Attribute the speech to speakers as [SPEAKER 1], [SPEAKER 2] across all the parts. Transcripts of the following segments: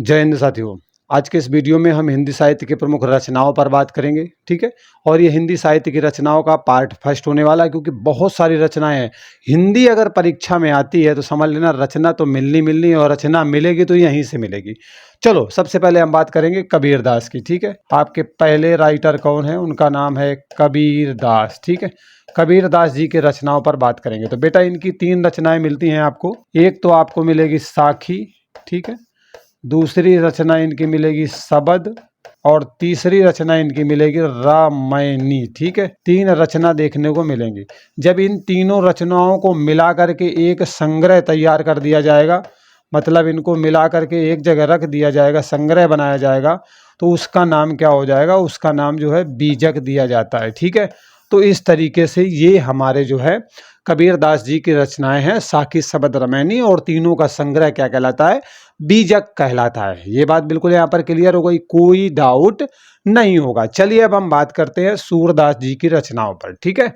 [SPEAKER 1] जय हिंद साथियों। आज के इस वीडियो में हम हिंदी साहित्य के प्रमुख रचनाओं पर बात करेंगे, ठीक है। और ये हिंदी साहित्य की रचनाओं का पार्ट फर्स्ट होने वाला है, क्योंकि बहुत सारी रचनाएं हैं। हिंदी अगर परीक्षा में आती है तो समझ लेना रचना तो मिलनी है, और रचना मिलेगी तो यहीं से मिलेगी। चलो, सबसे पहले हम बात करेंगे कबीर दास की, ठीक है। आपके पहले राइटर कौन है? उनका नाम है कबीर दास, ठीक है। कबीर दास जी के रचनाओं पर बात करेंगे तो बेटा इनकी 3 रचनाएं मिलती हैं आपको। एक तो आपको मिलेगी साखी, ठीक है। दूसरी रचना इनकी मिलेगी सबद, और तीसरी रचना इनकी मिलेगी रामायणी, ठीक है। 3 रचना देखने को मिलेंगी। जब इन तीनों रचनाओं को मिला करके एक संग्रह तैयार कर दिया जाएगा, मतलब इनको मिला करके एक जगह रख दिया जाएगा, संग्रह बनाया जाएगा, तो उसका नाम क्या हो जाएगा? उसका नाम जो है बीजक दिया जाता है, ठीक है। तो इस तरीके से ये हमारे जो है कबीर दास जी की रचनाएं हैं, साखी सबद रामायणी, और तीनों का संग्रह क्या कहलाता है? बीजक कहलाता है। ये बात बिल्कुल यहाँ पर क्लियर हो गई, कोई डाउट नहीं होगा। चलिए अब हम बात करते हैं सूरदास जी की रचनाओं पर, ठीक है।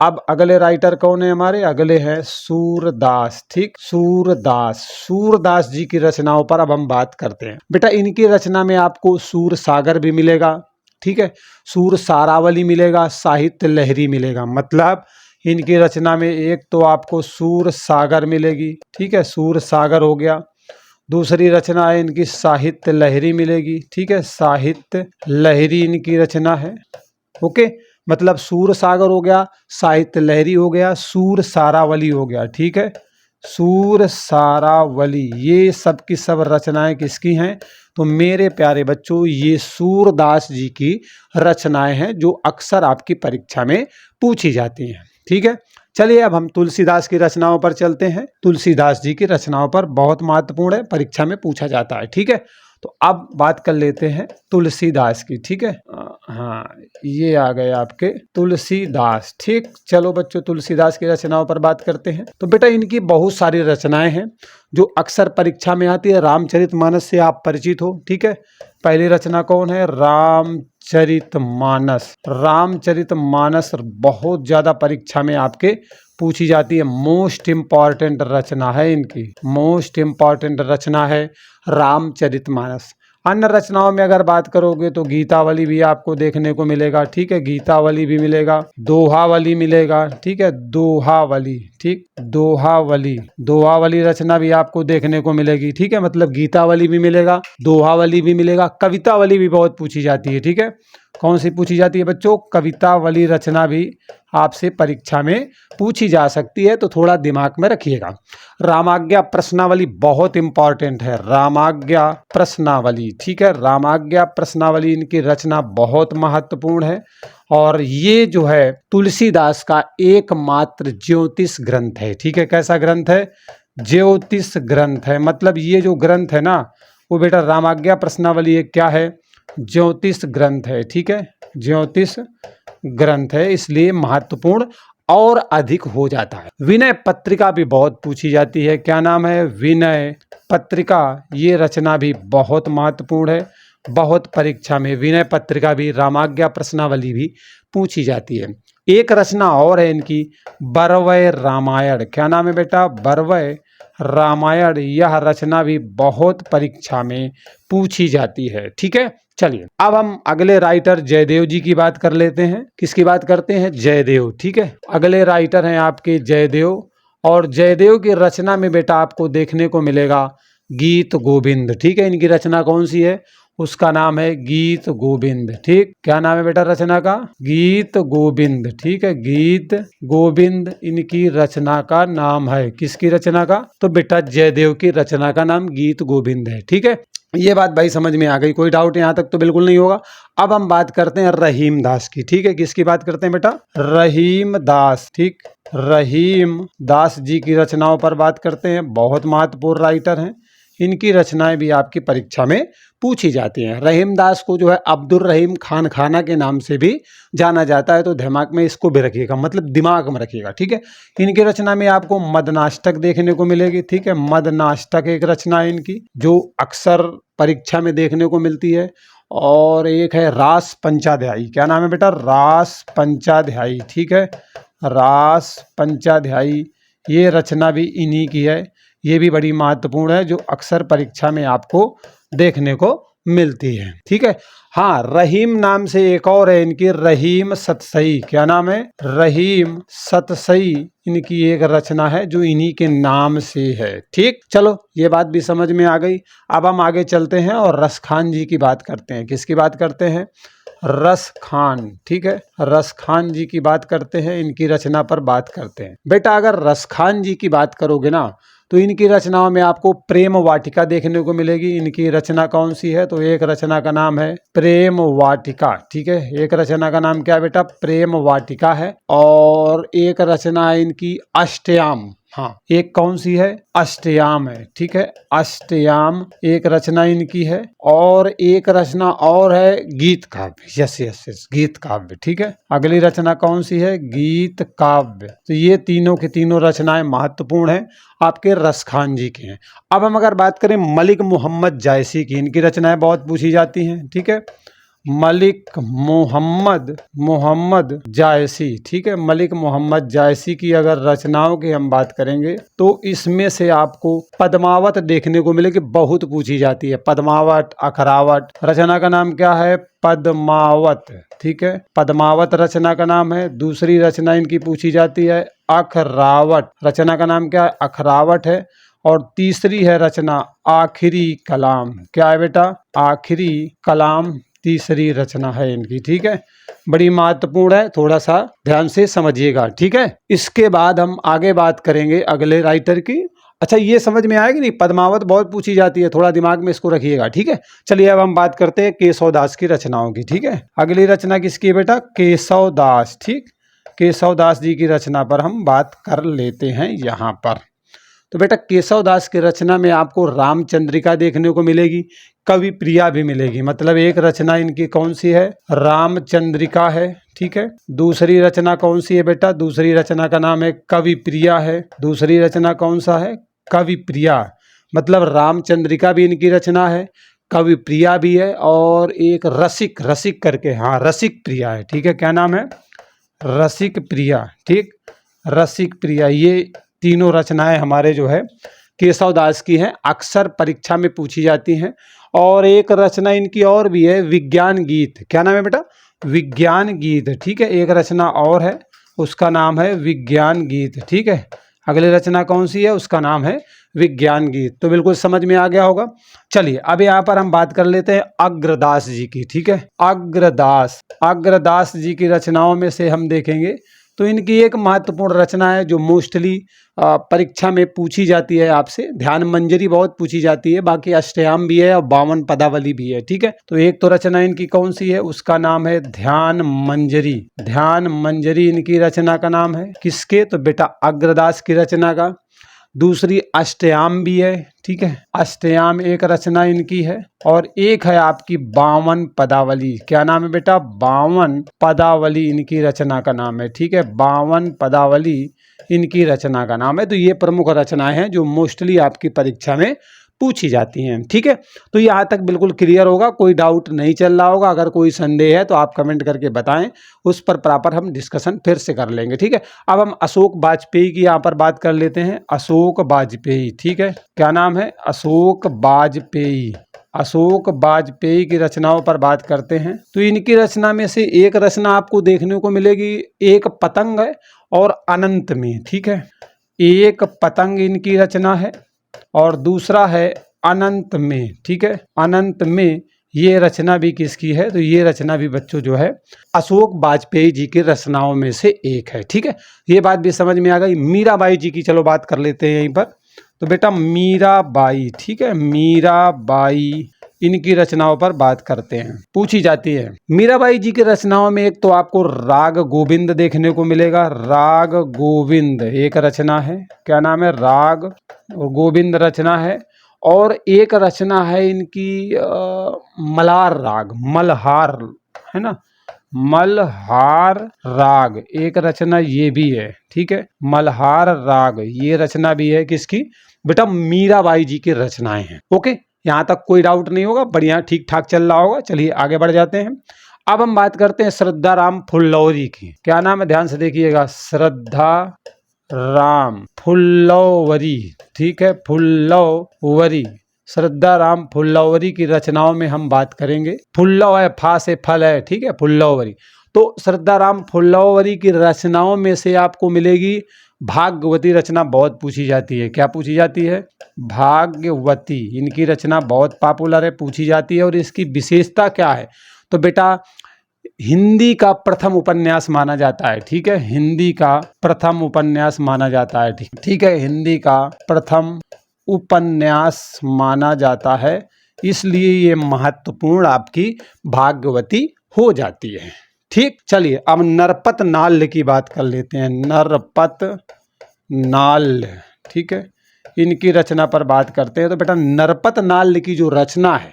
[SPEAKER 1] अब अगले राइटर कौन है हमारे? अगले हैं सूरदास, ठीक। सूरदास जी की रचनाओं पर अब हम बात करते हैं। बेटा इनकी रचना में आपको सूर सागर भी मिलेगा, ठीक है। सूर सारावली मिलेगा, साहित्य लहरी मिलेगा। मतलब इनकी रचना में एक तो आपको सूर सागर मिलेगी, ठीक है, सूर सागर हो गया। दूसरी रचना है इनकी साहित्य लहरी मिलेगी, ठीक है, साहित्य लहरी इनकी रचना है। ओके, मतलब सूर सागर हो गया, साहित्य लहरी हो गया, सूर सारावली हो गया, ठीक है। सूर सारावली, ये सब की सब रचनाएं किसकी हैं? तो मेरे प्यारे बच्चों, ये सूरदास जी की रचनाएं हैं, जो अक्सर आपकी परीक्षा में पूछी जाती हैं, ठीक है। चलिए अब हम तुलसीदास की रचनाओं पर चलते हैं। तुलसीदास जी की रचनाओं पर बहुत महत्वपूर्ण है, परीक्षा में पूछा जाता है, ठीक है। तो अब बात कर लेते हैं तुलसीदास की, ठीक है। हाँ, ये आ गए आपके तुलसीदास, ठीक। चलो बच्चों, तुलसीदास की रचनाओं पर बात करते हैं। तो बेटा इनकी बहुत सारी रचनाएं हैं जो अक्सर परीक्षा में आती है। रामचरितमानस से आप परिचित हो, ठीक है। पहली रचना कौन है? रामचरितमानस। रामचरितमानस बहुत ज्यादा परीक्षा में आपके पूछी जाती है। मोस्ट इंपॉर्टेंट रचना है इनकी, मोस्ट इंपॉर्टेंट रचना है रामचरितमानस। अन्य रचनाओं में अगर बात करोगे तो गीतावली भी आपको देखने को मिलेगा, ठीक है। गीतावली भी मिलेगा, दोहावली मिलेगा, ठीक है, दोहावली, ठीक। दोहावली रचना भी आपको देखने को मिलेगी, ठीक है। मतलब गीतावली भी मिलेगा, दोहावली भी मिलेगा। कवितावली भी बहुत पूछी जाती है, ठीक है। कौन सी पूछी जाती है बच्चों? कवितावली रचना भी आपसे परीक्षा में पूछी जा सकती है, तो थोड़ा दिमाग में रखिएगा। रामाज्ञा प्रश्नावली बहुत इंपॉर्टेंट है, रामाज्ञा प्रश्नावली, ठीक है। रामाज्ञा प्रश्नावली इनकी रचना बहुत महत्वपूर्ण है, और ये जो है तुलसीदास का एकमात्र ज्योतिष ग्रंथ है, ठीक है। कैसा ग्रंथ है? ज्योतिष ग्रंथ है। मतलब ये जो ग्रंथ है ना, वो बेटा रामाज्ञा प्रश्नावली एक क्या है? ज्योतिष ग्रंथ है, ठीक है। ज्योतिष ग्रंथ है, इसलिए महत्वपूर्ण और अधिक हो जाता है। विनय पत्रिका भी बहुत पूछी जाती है। क्या नाम है? विनय पत्रिका। ये रचना भी बहुत महत्वपूर्ण है, बहुत परीक्षा में विनय पत्रिका भी, रामाज्ञा प्रश्नावली भी पूछी जाती है। एक रचना और है इनकी, बरवय रामायण। क्या नाम है बेटा? बरवय रामायण। यह रचना भी बहुत परीक्षा में पूछी जाती है, ठीक है। चलिए अब हम अगले राइटर जयदेव जी की बात कर लेते हैं। किसकी बात करते हैं? जयदेव, ठीक है। अगले राइटर हैं आपके जयदेव, और जयदेव की रचना में बेटा आपको देखने को मिलेगा गीत गोविंद, ठीक है। इनकी रचना कौन सी है? उसका नाम है गीत गोविंद, ठीक। क्या नाम है बेटा रचना का? गीत गोविंद, ठीक है। गीत गोविंद इनकी रचना का नाम है। किसकी रचना का? तो बेटा जयदेव की रचना का नाम गीत गोविंद है, ठीक है। ये बात भाई समझ में आ गई, कोई डाउट यहाँ तक तो बिल्कुल नहीं होगा। अब हम बात करते हैं रहीम दास की, ठीक है। किसकी बात करते हैं बेटा? रहीम दास, ठीक। रहीम दास जी की रचनाओं पर बात करते हैं। बहुत महत्वपूर्ण राइटर हैं, इनकी रचनाएं भी आपकी परीक्षा में पूछी जाती हैं। रहीम दास को जो है अब्दुल रहीम खान खाना के नाम से भी जाना जाता है, तो दिमाग में इसको भी रखिएगा, मतलब दिमाग में रखिएगा, ठीक है। इनकी रचना में आपको मदनाष्टक देखने को मिलेगी, ठीक है। मदनाष्टक एक रचना है इनकी, जो अक्सर परीक्षा में देखने को मिलती है। और एक है रास पंचाध्यायी। क्या नाम है बेटा? रास पंचाध्यायी, ठीक है। रास पंचाध्यायी, ये रचना भी इन्हीं की है। ये भी बड़ी महत्वपूर्ण है, जो अक्सर परीक्षा में आपको देखने को मिलती है। ठीक है। हाँ, रहीम नाम से एक और है इनकी, रहीम सतसई। क्या नाम है? रहीम सतसई इनकी एक रचना है जो इन्हीं के नाम से है। ठीक, चलो ये बात भी समझ में आ गई। अब हम आगे चलते हैं और रसखान जी की बात करते हैं। किसकी बात करते हैं? रसखान। ठीक है, रसखान जी की बात करते हैं, इनकी रचना पर बात करते हैं। बेटा अगर रसखान जी की बात करोगे ना तो इनकी रचनाओं में आपको प्रेम वाटिका देखने को मिलेगी। इनकी रचना कौन सी है? तो एक रचना का नाम है प्रेम वाटिका। ठीक है, एक रचना का नाम क्या है बेटा? प्रेम वाटिका है। और एक रचना है इनकी अष्टयाम। हाँ, एक कौन सी है? अष्टयाम है। ठीक है, अष्टयाम एक रचना इनकी है। और एक रचना और है गीत काव्य। यस यस यस, गीत काव्य। ठीक है, अगली रचना कौन सी है? गीत काव्य। तो ये तीनों की तीनों रचनाएं महत्वपूर्ण हैं, आपके रसखान जी की हैं। अब हम अगर बात करें मलिक मोहम्मद जायसी की, इनकी रचनाएं बहुत पूछी जाती हैं। ठीक है, मलिक मोहम्मद जायसी। ठीक है, मलिक मोहम्मद जायसी की अगर रचनाओं की हम बात करेंगे तो इसमें से आपको पद्मावत देखने को मिलेगी, बहुत पूछी जाती है। पद्मावत, अखरावत। रचना का नाम क्या है? पद्मावत। ठीक है, पद्मावत रचना का नाम है। दूसरी रचना इनकी पूछी जाती है अखरावट। रचना का नाम क्या है? अखरावट है। और तीसरी है रचना आखिरी कलाम। क्या है बेटा? आखिरी कलाम तीसरी रचना है इनकी। ठीक है, बड़ी महत्वपूर्ण है, थोड़ा सा ध्यान से समझिएगा। ठीक है, इसके बाद हम आगे बात करेंगे अगले राइटर की। अच्छा, ये समझ में आएगी नहीं? पद्मावत बहुत पूछी जाती है, थोड़ा दिमाग में इसको रखिएगा। ठीक है, चलिए अब हम बात करते हैं केशव दास की रचनाओं की। ठीक है, अगली रचना किसकी है बेटा? केशव दास। ठीक, केशव दास जी की रचना पर हम बात कर लेते हैं यहाँ पर। तो बेटा केशव दास की रचना में आपको रामचंद्रिका देखने को मिलेगी, कवि प्रिया भी मिलेगी। मतलब एक रचना इनकी कौन सी है? रामचंद्रिका है। ठीक है, दूसरी रचना कौन सी है बेटा? दूसरी रचना का नाम है कवि प्रिया है। दूसरी रचना कौन सा है? कवि प्रिया। मतलब रामचंद्रिका भी इनकी रचना है, कवि प्रिया भी है, और एक रसिक, रसिक करके, हाँ रसिक प्रिया है। ठीक है, क्या नाम है? रसिक प्रिया। ठीक, रसिक प्रिया। ये तीनों रचनाएं हमारे जो है केशव दास की हैं, अक्सर परीक्षा में पूछी जाती हैं। और एक रचना इनकी और भी है विज्ञान गीत। क्या नाम है बेटा? विज्ञान गीत। ठीक है, एक रचना और है, उसका नाम है विज्ञान गीत। ठीक है, अगली रचना कौन सी है? उसका नाम है विज्ञान गीत। तो बिल्कुल समझ में आ गया होगा। चलिए अब यहाँ पर हम बात कर लेते हैं अग्रदास जी की। ठीक है, अग्रदास जी की रचनाओं में से हम देखेंगे तो इनकी एक महत्वपूर्ण रचना है जो मोस्टली परीक्षा में पूछी जाती है आपसे। ध्यान मंजरी बहुत पूछी जाती है, बाकी अष्टयाम भी है और 52 पदावली भी है। ठीक है, तो एक तो रचना इनकी कौन सी है? उसका नाम है ध्यान मंजरी। ध्यान मंजरी इनकी रचना का नाम है। किसके? तो बेटा अग्रदास की रचना का। दूसरी अष्टयाम भी है। ठीक है, अष्टयाम एक रचना इनकी है। और एक है आपकी 52 पदावली। क्या नाम है बेटा? 52 पदावली इनकी रचना का नाम है। ठीक है, 52 पदावली इनकी रचना का नाम है। तो ये प्रमुख रचनाएं हैं जो मोस्टली आपकी परीक्षा में पूछी जाती हैं। ठीक है, तो यहाँ तक बिल्कुल क्लियर होगा, कोई डाउट नहीं चल रहा होगा। अगर कोई संदेह है तो आप कमेंट करके बताएं, उस पर प्रॉपर हम डिस्कशन फिर से कर लेंगे। ठीक है, अब हम अशोक वाजपेयी की यहाँ पर बात कर लेते हैं। अशोक वाजपेयी। ठीक है, क्या नाम है? अशोक वाजपेयी। अशोक वाजपेयी की रचनाओं पर बात करते हैं तो इनकी रचना में से एक रचना आपको देखने को मिलेगी, एक पतंग है और अनंत में। ठीक है, एक पतंग इनकी रचना है और दूसरा है अनंत में। ठीक है, अनंत में ये रचना भी किसकी है? तो ये रचना भी बच्चों जो है अशोक वाजपेयी जी की रचनाओं में से एक है। ठीक है, ये बात भी समझ में आ गई। मीराबाई जी की चलो बात कर लेते हैं यहीं पर। तो बेटा मीराबाई। ठीक है, मीराबाई इनकी रचनाओं पर बात करते हैं, पूछी जाती है। मीराबाई जी की रचनाओं में एक तो आपको राग गोविंद देखने को मिलेगा। राग गोविंद एक रचना है। क्या नाम है? राग गोविंद रचना है। और एक रचना है इनकी मलार राग, मल्हार है ना, मल्हार राग एक रचना ये भी है। ठीक है, मल्हार राग ये रचना भी है किसकी? बेटा मीराबाई जी की रचनाएं हैं। ओके, यहाँ तक कोई डाउट नहीं होगा, बढ़िया ठीक ठाक चल रहा होगा। चलिए आगे बढ़ जाते हैं। अब हम बात करते हैं श्रद्धा राम फुल्लौरी की। क्या नाम है? ध्यान से देखिएगा, श्रद्धा राम फुल्लौरी। ठीक है, फुल्लौरी श्रद्धा राम फुल्लवरी की रचनाओं में हम बात करेंगे। फुल्लव है, फा से फल है, ठीक है, फुल्लवरी। तो श्रद्धा राम फुल्लवरी की रचनाओं में से आपको मिलेगी भाग्यवती रचना, बहुत पूछी जाती है। क्या पूछी जाती है? भाग्यवती। इनकी रचना बहुत पॉपुलर है, पूछी जाती है। और इसकी विशेषता क्या है? तो बेटा हिंदी का प्रथम उपन्यास माना जाता है, ठीक है, हिंदी का प्रथम उपन्यास माना जाता है, ठीक है, हिंदी का प्रथम उपन्यास माना जाता है, इसलिए ये महत्वपूर्ण आपकी भाग्यवती हो जाती है। ठीक, चलिए अब नरपत नाल्य की बात कर लेते हैं। नरपत नाल्य, ठीक है, इनकी रचना पर बात करते हैं। तो बेटा नरपत नाल्य की जो रचना है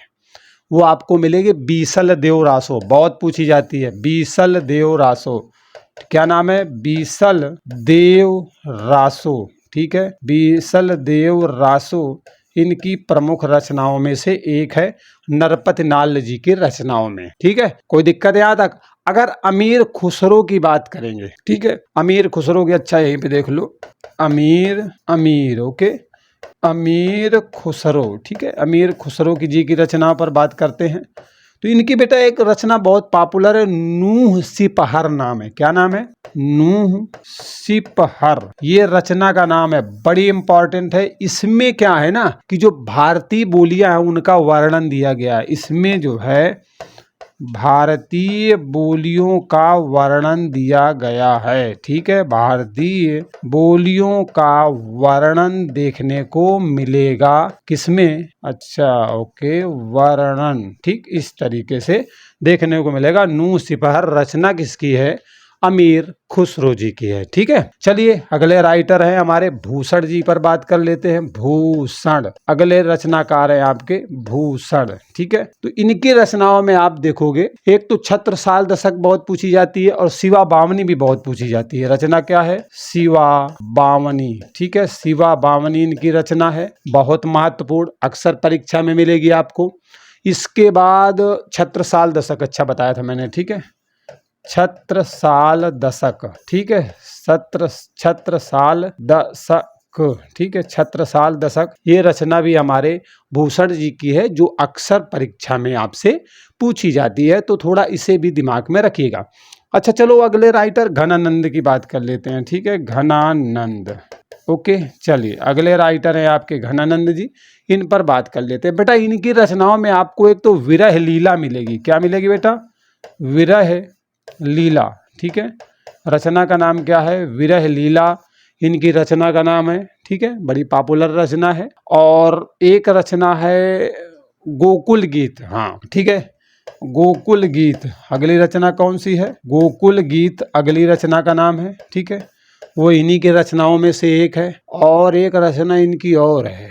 [SPEAKER 1] वो आपको मिलेगी बीसल देव रासो, बहुत पूछी जाती है। बीसल देव रासो, क्या नाम है? बीसल देव रासो, ठीक है, बीसल देव रासो इनकी प्रमुख रचनाओं में से एक है, नरपत नाल्य जी की रचनाओं में। ठीक है, कोई दिक्कत है यहाँ तक? अगर अमीर खुसरो की बात करेंगे, ठीक है, अमीर खुसरो की, अच्छा यहीं पे देख लो, अमीर ओके, अमीर खुसरो, ठीक है, अमीर खुसरो की जी की रचना पर बात करते हैं। तो इनकी बेटा एक रचना बहुत पॉपुलर है, नूह सिपहर नाम है। क्या नाम है? नूह सिपहर, ये रचना का नाम है, बड़ी इंपॉर्टेंट है। इसमें क्या है ना कि जो भारतीय बोलियां हैं उनका वर्णन दिया गया है। इसमें जो है भारतीय बोलियों का वर्णन दिया गया है, ठीक है, भारतीय बोलियों का वर्णन देखने को मिलेगा। किसमें? अच्छा ओके, वर्णन, ठीक, इस तरीके से देखने को मिलेगा। नूह सिपहर रचना किसकी है? अमीर खुसरो जी की है। ठीक है, चलिए अगले राइटर हैं हमारे भूषण जी पर बात कर लेते हैं। भूषण अगले रचनाकार हैं आपके, भूषण, ठीक है। तो इनकी रचनाओं में आप देखोगे, एक तो छत्रसाल दशक बहुत पूछी जाती है और शिवा बावनी भी बहुत पूछी जाती है। रचना क्या है? शिवा बावनी, ठीक है, शिवा बावनी इनकी रचना है, बहुत महत्वपूर्ण, अक्सर परीक्षा में मिलेगी आपको। इसके बाद छत्रसाल दशक, अच्छा बताया था मैंने, ठीक है, छत्रसाल दशक, ठीक है, छत्रसाल दशक, ठीक है, छत्रसाल दशक, ये रचना भी हमारे भूषण जी की है, जो अक्सर परीक्षा में आपसे पूछी जाती है, तो थोड़ा इसे भी दिमाग में रखिएगा। अच्छा चलो अगले राइटर घनानंद की बात कर लेते हैं, ठीक है, घनानंद, ओके। चलिए अगले राइटर हैं आपके घनानंद जी, इन पर बात कर लेते हैं। बेटा इनकी रचनाओं में आपको एक तो विरह लीला मिलेगी। क्या मिलेगी बेटा? विरह लीला, ठीक है, रचना का नाम क्या है? विरह लीला इनकी रचना का नाम है, ठीक है, बड़ी पॉपुलर रचना है। और एक रचना है गोकुल गीत, हाँ ठीक है, गोकुल गीत अगली रचना कौन सी है? गोकुल गीत अगली रचना का नाम है, ठीक है, वो इन्हीं के रचनाओं में से एक है। और एक रचना इनकी और है,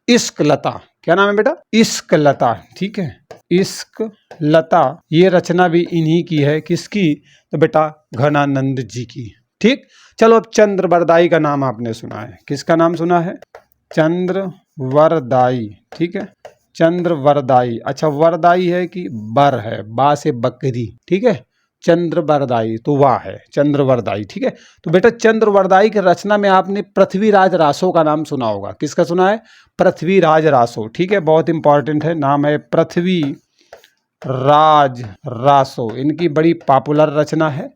[SPEAKER 1] इश्क लता। क्या नाम है बेटा? इश्क लता, ठीक है, इश्क लता, ये रचना भी इन्हीं की है। किसकी? तो बेटा घनानंद जी की। ठीक, चलो अब चंद्रवरदाई का नाम आपने सुना है, किसका नाम सुना है? चंद्रवरदाई, ठीक है, चंद्रवरदाई, अच्छा वरदाई है कि बर है, बा से बकरी, ठीक है, चंद्रवरदाई तो वाह है, चंद्रवरदाई, ठीक है। तो बेटा चंद्रवरदाई की रचना में आपने पृथ्वीराज रासो का नाम सुना होगा। किसका सुना है? पृथ्वीराज रासो, ठीक है, बहुत इंपॉर्टेंट है, नाम है पृथ्वीराज रासो, इनकी बड़ी पॉपुलर रचना है।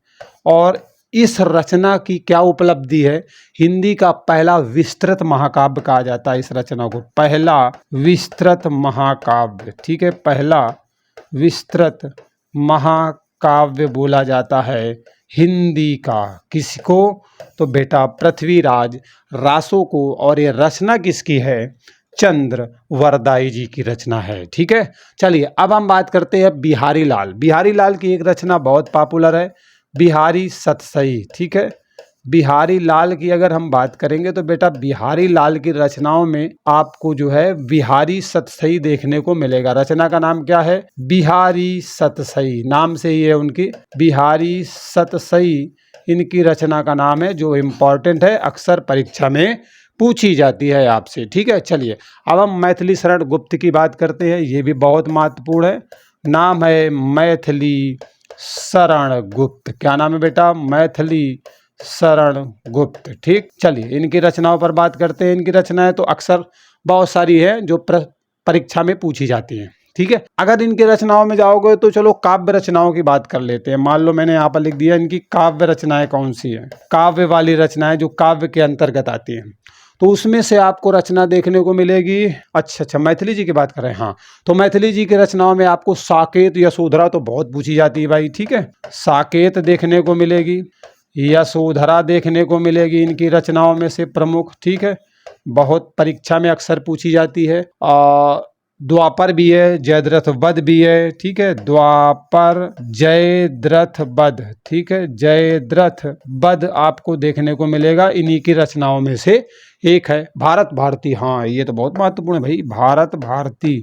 [SPEAKER 1] और इस रचना की क्या उपलब्धि है? हिंदी का पहला विस्तृत महाकाव्य कहा जाता है इस रचना को, पहला विस्तृत महाकाव्य, ठीक है, पहला विस्तृत महाकाव्य बोला जाता है हिंदी का। किसको? तो बेटा पृथ्वीराज रासो को। और ये रचना किसकी है? चंद्रवरदाई जी की रचना है, ठीक है। चलिए अब हम बात करते हैं बिहारी लाल। बिहारी लाल की एक रचना बहुत पॉपुलर है, बिहारी सतसई, ठीक है, बिहारी लाल की अगर हम बात करेंगे तो बेटा बिहारी लाल की रचनाओं में आपको जो है बिहारी सतसई देखने को मिलेगा। रचना का नाम क्या है? बिहारी सतसई, नाम से ही है उनकी, बिहारी सतसई इनकी रचना का नाम है, जो इम्पोर्टेंट है, अक्सर परीक्षा में पूछी जाती है आपसे, ठीक है। चलिए अब हम मैथिली शरण गुप्त की बात करते हैं, ये भी बहुत महत्वपूर्ण है, नाम है मैथिली शरण गुप्त। क्या नाम है बेटा? मैथिली शरण गुप्त, ठीक। चलिए इनकी रचनाओं पर बात करते हैं। इनकी रचनाएं तो अक्सर बहुत सारी हैं जो परीक्षा में पूछी जाती हैं। ठीक है, अगर इनकी रचनाओं में जाओगे तो चलो काव्य रचनाओं की बात कर लेते हैं। मान लो मैंने यहाँ पर लिख दिया इनकी काव्य रचनाएं कौन सी है, काव्य वाली रचनाएं जो काव्य के अंतर्गत आती हैं। तो उसमें से आपको रचना देखने को मिलेगी, अच्छा मैथिली जी की बात कर रहे हैं। हाँ, तो मैथिली जी की रचनाओं में आपको साकेत यशोधरा तो बहुत पूछी जाती है भाई। ठीक है, साकेत देखने को मिलेगी, यशोधरा देखने को मिलेगी इनकी रचनाओं में से प्रमुख। ठीक है, बहुत परीक्षा में अक्सर पूछी जाती है। द्वापर भी है, जयद्रथ वध भी है। ठीक है, द्वापर जयद्रथ वध, ठीक है, जयद्रथ वध आपको देखने को मिलेगा, इन्हीं की रचनाओं में से एक है। भारत भारती, हाँ ये तो बहुत महत्वपूर्ण है भाई, भारत भारती।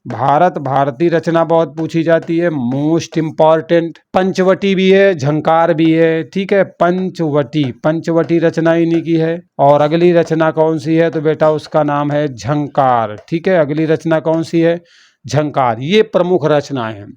[SPEAKER 1] भारत भारती रचना बहुत पूछी जाती है, मोस्ट इम्पॉर्टेंट। पंचवटी भी है, झंकार भी है। ठीक है, पंचवटी रचना इन्हीं की है। और अगली रचना कौन सी है तो बेटा उसका नाम है झंकार। ठीक है, अगली रचना कौन सी है, झंकार। ये प्रमुख रचनाएं हैं।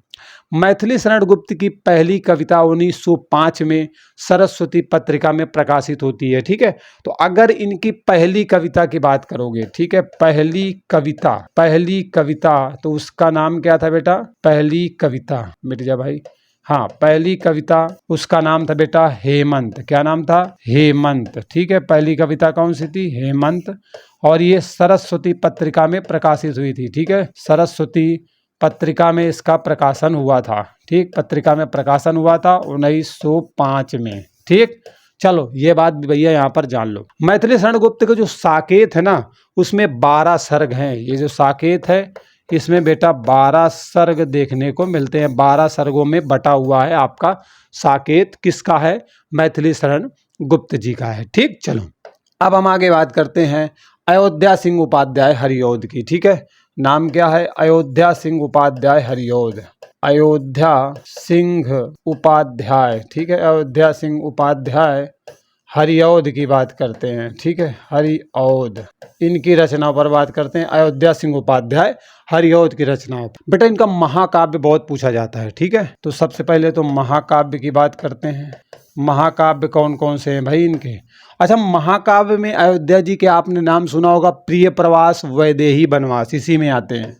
[SPEAKER 1] मैथिली शरण गुप्त की पहली कविता 1905 में सरस्वती पत्रिका में प्रकाशित होती है। ठीक है, तो अगर इनकी पहली कविता की बात करोगे, ठीक है, पहली कविता तो उसका नाम क्या था बेटा, पहली कविता, मिट जा भाई, हाँ पहली कविता उसका नाम था बेटा हेमंत। क्या नाम था, हेमंत। ठीक है, पहली कविता कौन सी थी, हेमंत। और ये सरस्वती पत्रिका में प्रकाशित हुई थी। ठीक है, सरस्वती पत्रिका में इसका प्रकाशन हुआ था। ठीक, पत्रिका में प्रकाशन हुआ था 1905 में। ठीक, चलो ये बात भी भैया यहाँ पर जान लो। मैथिली शरण गुप्त के जो साकेत है ना उसमें 12 सर्ग हैं। ये जो साकेत है इसमें बेटा 12 सर्ग देखने को मिलते हैं, 12 सर्गों में बटा हुआ है आपका साकेत। किसका है, मैथिली शरण गुप्त जी का है। ठीक, चलो अब हम आगे बात करते हैं अयोध्या सिंह उपाध्याय हरिऔध की। ठीक है, नाम क्या है, अयोध्या सिंह उपाध्याय हरिऔध, अयोध्या सिंह उपाध्याय। ठीक है, अयोध्या सिंह उपाध्याय हरिऔध की बात करते हैं। ठीक है, हरिऔध, इनकी रचनाओं पर बात करते हैं। अयोध्या सिंह उपाध्याय हरिऔध की रचनाओं पर बेटा इनका महाकाव्य बहुत पूछा जाता है। ठीक है, तो सबसे पहले तो महाकाव्य की बात करते हैं। महाकाव्य कौन कौन से हैं भाई इनके। अच्छा, महाकाव्य में अयोध्या जी के आपने नाम सुना होगा, प्रिय प्रवास, वैदेही वनवास, इसी में आते हैं।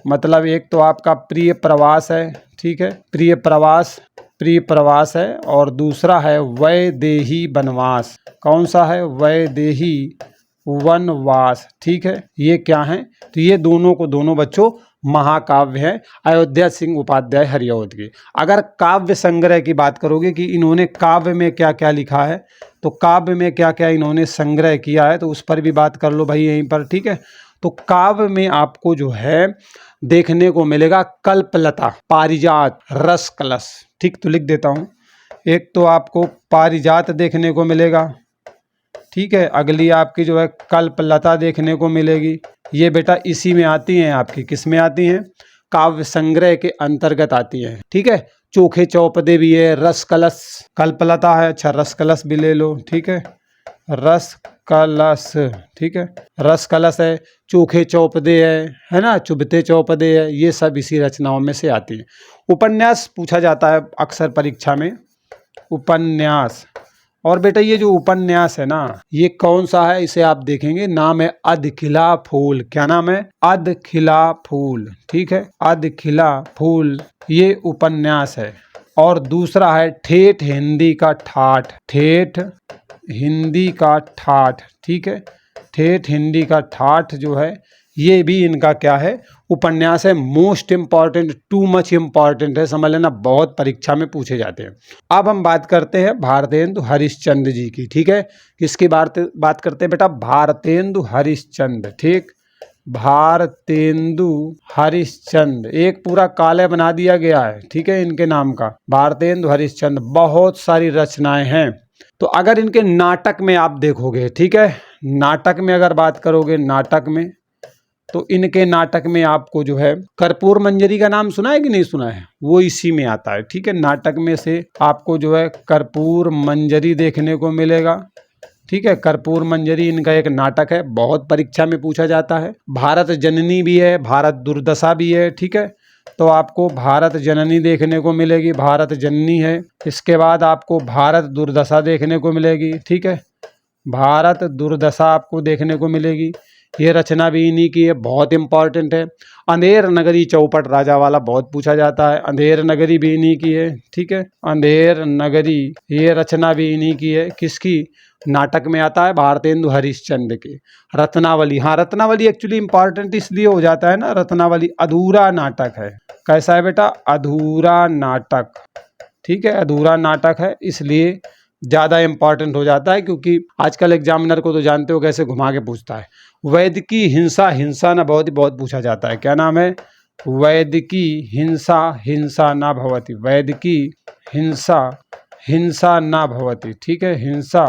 [SPEAKER 1] मतलब एक तो आपका प्रिय प्रवास है, ठीक है, प्रिय प्रवास है, और दूसरा है वैदेही वनवास। कौन सा है, वैदेही वनवास। ठीक है, ये क्या है, तो ये दोनों को दोनों बच्चों महाकाव्य है अयोध्या सिंह उपाध्याय हरिऔध की। अगर काव्य संग्रह की बात करोगे कि इन्होंने काव्य में क्या क्या लिखा है, तो काव्य में क्या क्या इन्होंने संग्रह किया है, तो उस पर भी बात कर लो भाई यहीं पर। ठीक है, तो काव्य में आपको जो है देखने को मिलेगा कल्पलता, पारिजात, रस कलश। ठीक, तो लिख देता हूँ, एक तो आपको पारिजात देखने को मिलेगा। ठीक है, अगली आपकी जो है कल्पलता देखने को मिलेगी। ये बेटा इसी में आती हैं, आपकी किस में आती हैं, काव्य संग्रह के अंतर्गत आती हैं। ठीक है, चोखे चौपदे भी है, रस कलश, कल्पलता है, अच्छा रस कलश भी ले लो। ठीक है, रस कलश, ठीक है, रस कलश है, चोखे चौपदे है ना, चुभते चौपदे है, ये सब इसी रचनाओं में से आती हैं। उपन्यास पूछा जाता है अक्सर परीक्षा में, उपन्यास। और बेटा ये जो उपन्यास है ना ये कौन सा है, इसे आप देखेंगे, नाम है अधखिला फूल। क्या नाम है, अधखिला फूल। ठीक है, अधखिला फूल ये उपन्यास है। और दूसरा है ठेठ हिंदी का ठाठ, ठेठ हिंदी का ठाठ। ठीक है, ठेठ हिंदी का ठाठ जो है ये भी इनका क्या है, उपन्यास है। Most important, too much important है, समझ लेना, बहुत परीक्षा में पूछे जाते हैं। अब हम बात करते हैं भारतेंदु हरिश्चंद्र जी की। ठीक है, किसकी बात करते हैं बेटा, भारतेंदु हरिश्चंद्र। ठीक, भारतेंदु हरिश्चंद्र, एक पूरा काले बना दिया गया है। ठीक है, इनके नाम का भारतेंदु हरिश्चंद्र, बहुत सारी रचनाएं हैं। तो अगर इनके नाटक में आप देखोगे, ठीक है, नाटक में अगर बात करोगे, नाटक में तो इनके नाटक में आपको जो है कर्पूर मंजरी का नाम सुना है कि नहीं सुना है, वो इसी में आता है। ठीक है, नाटक में से आपको जो है कर्पूर मंजरी देखने को मिलेगा। ठीक है, कर्पूर मंजरी इनका एक नाटक है, बहुत परीक्षा में पूछा जाता है। भारत जननी भी है, भारत दुर्दशा भी है। ठीक है, तो आपको भारत जननी देखने को मिलेगी, भारत जननी है। इसके बाद आपको भारत दुर्दशा देखने को मिलेगी। ठीक है, भारत दुर्दशा आपको देखने को मिलेगी। ये रचना भी इन्हीं की है, बहुत इंपॉर्टेंट है। अंधेर नगरी चौपट राजा वाला बहुत पूछा जाता है, अंधेर नगरी भी इन्हीं की है, ठीक है। अंधेर नगरी ये रचना भी इन्हीं की है, किसकी? नाटक में आता है भारतेंदु हरिश्चंद्र के। रत्नावली, हाँ रत्नावली एक्चुअली इंपॉर्टेंट इसलिए हो जाता है ना, रत्नावली अधूरा नाटक है। कैसा है बेटा? अधूरा नाटक, ठीक है, अधूरा नाटक है इसलिए ज़्यादा इंपॉर्टेंट हो जाता है, क्योंकि आजकल एग्जामिनर को तो जानते हो कैसे घुमा के पूछता है। वैदिकी हिंसा, हिंसा ना बहुत पूछा जाता है, क्या नाम है? वैदिकी हिंसा, हिंसा ना भवति, वैदिकी हिंसा, हिंसा ना भवति, ठीक है, हिंसा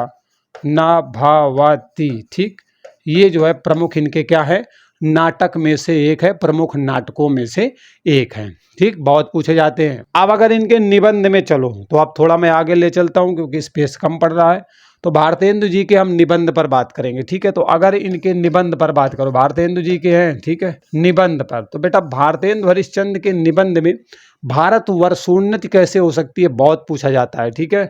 [SPEAKER 1] ना भवति, ठीक। ये जो है प्रमुख इनके क्या है? नाटक में से एक है, प्रमुख नाटकों में से एक है, ठीक। बहुत पूछे जाते हैं। अब अगर इनके निबंध में चलो तो अब थोड़ा मैं आगे ले चलता हूं क्योंकि स्पेस कम पड़ रहा है। तो भारतेंदु जी के हम निबंध पर बात करेंगे, ठीक है। तो अगर इनके निबंध पर बात करो, भारतेंदु जी के हैं, ठीक है, निबंध पर, तो बेटा भारतेंदु हरिश्चंद्र के निबंध में भारत वर्षोन्नति कैसे हो सकती है बहुत पूछा जाता है, ठीक है।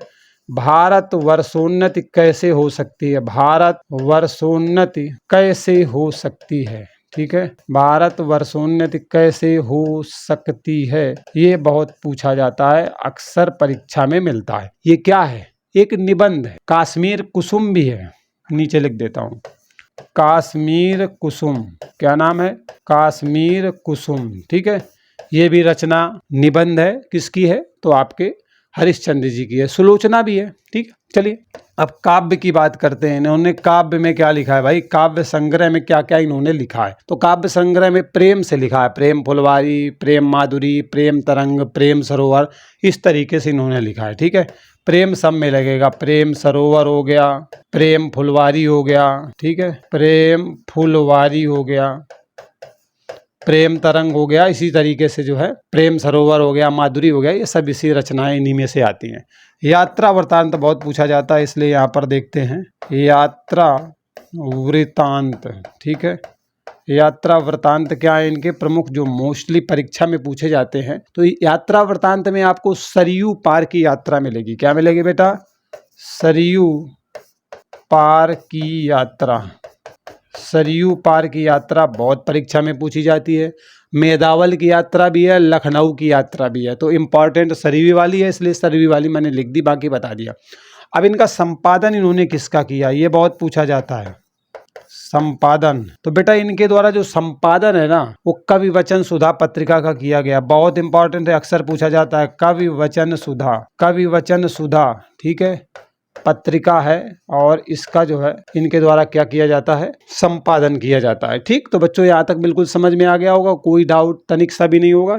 [SPEAKER 1] भारत वर्षोन्नति कैसे हो सकती है, भारत वर्षोन्नति कैसे हो सकती है, ठीक है। भारत वर्षोन्नति कैसे हो सकती है, ये बहुत पूछा जाता है, अक्सर परीक्षा में मिलता है। ये क्या है? एक निबंध है। कश्मीर कुसुम भी है, नीचे लिख देता हूं, कश्मीर कुसुम, क्या नाम है? कश्मीर कुसुम, ठीक है। ये भी रचना निबंध है, किसकी है? तो आपके हरिश्चंद्र जी की है। सुलोचना भी है, ठीक है। चलिए अब काव्य की बात करते हैं। इन्होंने काव्य में क्या लिखा है भाई? काव्य संग्रह में क्या क्या इन्होंने लिखा है? तो काव्य संग्रह में प्रेम से लिखा है, प्रेम फुलवारी, प्रेम माधुरी, प्रेम तरंग, प्रेम सरोवर, इस तरीके से इन्होंने लिखा है, ठीक है। प्रेम सब में लगेगा, प्रेम सरोवर हो गया, प्रेम फुलवारी हो गया, ठीक है, प्रेम फुलवारी हो गया, प्रेम तरंग हो गया, इसी तरीके से जो है प्रेम सरोवर हो गया, माधुरी हो गया, ये सब इसी रचनाएं इन्हीं में से आती हैं। यात्रा वृतांत बहुत पूछा जाता है, इसलिए यहाँ पर देखते हैं यात्रा वृतांत, ठीक है। यात्रा वृतांत क्या है इनके? प्रमुख जो मोस्टली परीक्षा में पूछे जाते हैं। तो यात्रा वृतांत में आपको सरयू पार की यात्रा मिलेगी। क्या मिलेगी बेटा? सरयू पार की यात्रा, सरयू पार की यात्रा बहुत परीक्षा में पूछी जाती है। मेदावल की यात्रा भी है, लखनऊ की यात्रा भी है। तो इम्पॉर्टेंट सरयू वाली है, इसलिए सरयू वाली मैंने लिख दी, बाकी बता दिया। अब इनका संपादन इन्होंने किसका किया, ये बहुत पूछा जाता है। संपादन, तो बेटा इनके द्वारा जो संपादन है ना, वो कवि वचन सुधा पत्रिका का किया गया। बहुत इंपॉर्टेंट है, अक्सर पूछा जाता है। कवि वचन सुधा, कवि वचन सुधा, ठीक है, पत्रिका है, और इसका जो है इनके द्वारा क्या किया जाता है? संपादन किया जाता है, ठीक। तो बच्चों यहाँ तक बिल्कुल समझ में आ गया होगा, कोई डाउट तनिक सा भी नहीं होगा,